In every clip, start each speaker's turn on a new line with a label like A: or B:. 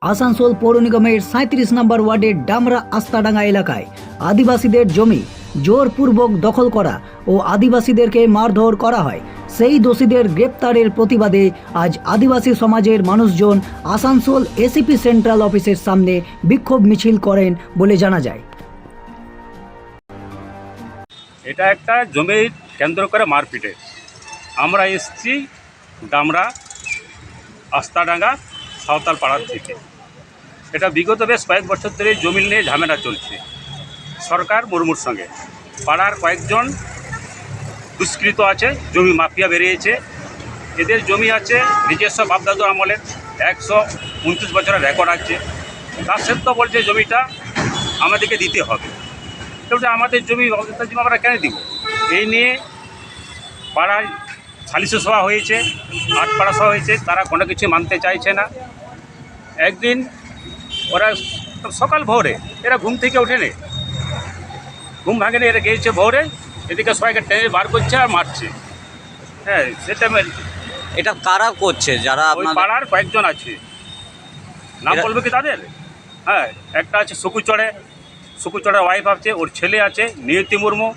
A: আসানসোল পৌর নিগমের ৩৭ নম্বর ওয়ার্ডের ডামরা আস্তাডাঙ্গা এলাকায় আদিবাসীদের জমি জোরপূর্বক দখল করা ও আদিবাসীদেরকে মারধর করা হয়। সেই দোষীদের গ্রেপ্তারের প্রতিবাদে আজ আদিবাসী সমাজের মানুষজন আসানসোল এসিপি সেন্ট্রাল অফিসের সামনে বিক্ষোভ মিছিল করেন বলে জানা যায়।
B: এটা একটা জমি কেন্দ্র করে মারপিটে আমরা এসেছি ডামরা আস্তাডাঙ্গা সাঁওতাল পাড়ার থেকে। এটা বিগত বেশ কয়েক বছর ধরে জমি নিয়ে ঝামেলা চলছে সরকার মুর্মুর সঙ্গে। পাড়ার কয়েকজন দুষ্কৃত আছে, জমি মাফিয়া বেরিয়েছে। এদের জমি আছে নিজস্ব বাপদাদু আমলের, 129 বছরের রেকর্ড আছে। তার সত্ত্বেও বলছে জমিটা আমাদেরকে দিতে হবে। কিন্তু আমাদের জমি আমরা কেন দিব? এই নিয়ে পাড়ায় সালিশি সভা হয়েছে, আটপাড়া সভা হয়েছে, তারা কোনো কিছু মানতে চাইছে না। একদিন ওরা সকাল ভোরে, এরা ঘুম থেকে ওঠেনি, ঘুম ভাঙেনি, এরা গিয়েছে ভোরে, এদিকে সবাইকে টেনে বার করছে আর মারছে। হ্যাঁ, সেটা
C: এটা কারা করছে? যারা
B: ওই পাড়ার কয়েকজন আছে, নাম বলবে কি তাদের? হ্যাঁ, একটা আছে সুকুচড়ের ওয়াইফ আছে, ওর ছেলে আছে নিয়তি মুর্মু,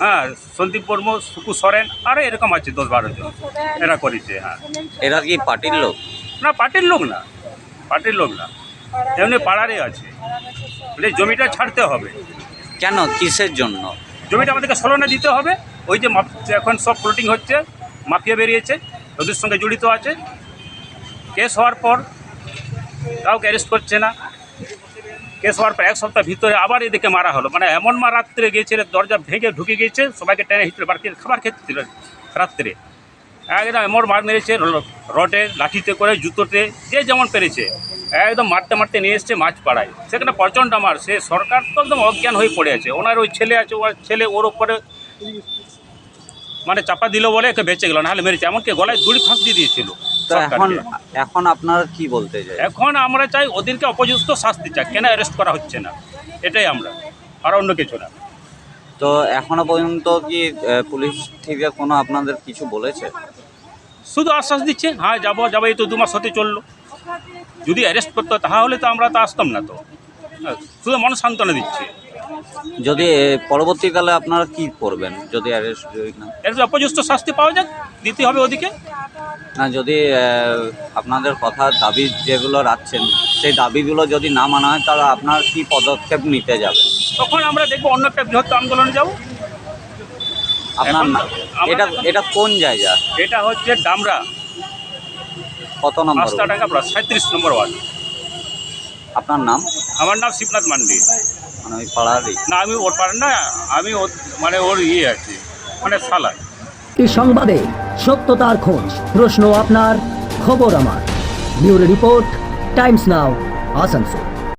B: হ্যাঁ সন্দীপ মুর্মু, সুকু সরেন, আরও এরকম আছে 10-12 জন এরা করেছে। হ্যাঁ,
C: এরা কি পার্টির লোক?
B: না, পার্টির লোক না, পার্টির লোক না, এমনি পাড়ারই আছে। জমিটা ছাড়তে হবে।
C: কেন, কিসের জন্য?
B: জমিটা আমাদেরকে সলনা দিতে হবে। ওই যে এখন সব ফ্লোটিং হচ্ছে, মাফিয়া বেরিয়েছে, ওদের সঙ্গে জড়িত আছে। কেস হওয়ার পর কাউকে অ্যারেস্ট করছে না। কেস হওয়ার পর 1 সপ্তাহ ভিতরে আবার এদিকে মারা হলো। মানে এমন রাত্রে গিয়েছে, দরজা ভেঙে ঢুকে গিয়েছে, সবাইকে টেনে হিচড়ে বাড়ি খাবার খেতে রাত্রে একদম এমন মার মেরেছে, রডে লাঠিতে করে, জুতোতে, যে যেমন পেরেছে একদম মারতে মারতে নিয়ে এসছে মাছ পাড়ায়। সেখানে প্রচণ্ড মার। সে সরকার তো একদম অজ্ঞান হয়ে পড়ে আছে। ওনার ওই ছেলে আছে, ওর ছেলে ওর ওপরে মানে চাপা দিল বলে একে বেঁচে গেল, নাহলে মেরেছে। এমনকি গলায় দড়ি ফাঁস দিয়ে দিয়েছিল।
C: এখন আপনারা কি বলতে চাই?
B: এখন আমরা চাই ওদেরকে উপযুক্ত শাস্তি চাই। কেন অ্যারেস্ট করা হচ্ছে না, এটাই আমরা, আর অন্য কিছু না।
C: তো এখনো পর্যন্ত কি পুলিশ থেকে কোনো আপনাদের কিছু বলেছে?
B: শুধু আশ্বাস দিচ্ছে, হ্যাঁ যাবো, এই তো 2 মাস হতে চললো। যদি অ্যারেস্ট করতো তাহলে তো আমরা তো আসতাম না। তো শুধু মন সান্ত্বনা দিচ্ছে।
C: যদি পরবর্তীকালে আপনারা কি করবেন যদি অ্যারেস্ট না?
B: এর উপযুক্ত শাস্তি পাওয়া যাক, দিতে হবে ওদিকে।
C: না, যদি আপনাদের কথা দাবি যেগুলো রাখছেন সেই দাবিগুলো যদি না মানা হয় তাহলে আপনার কি পদক্ষেপ নিতে যাবেন?
B: তখন আমরা দেখবো অন্য একটা বৃহত্তর আন্দোলনে যাবো।
C: আপনার এটা কোন জায়গা?
B: এটা হচ্ছে ডামরা,
C: কত নম্বর?
B: আস্তাডাঙ্গা 37 নম্বর ওয়ার্ড।
C: আপনার নাম?
B: আমার নাম শিবনাথ মান্ডি।
C: মানে ওই পাড়ারই?
B: না, আমি ওর পাড়ার না, আমি মানে ওর আছি, মানে সালা।
A: এই সংবাদে সত্যতার খোঁজ, প্রশ্ন আপনার, খবর আমার। ব্যুরো রিপোর্ট, টাইমস নাও, আসানসোল।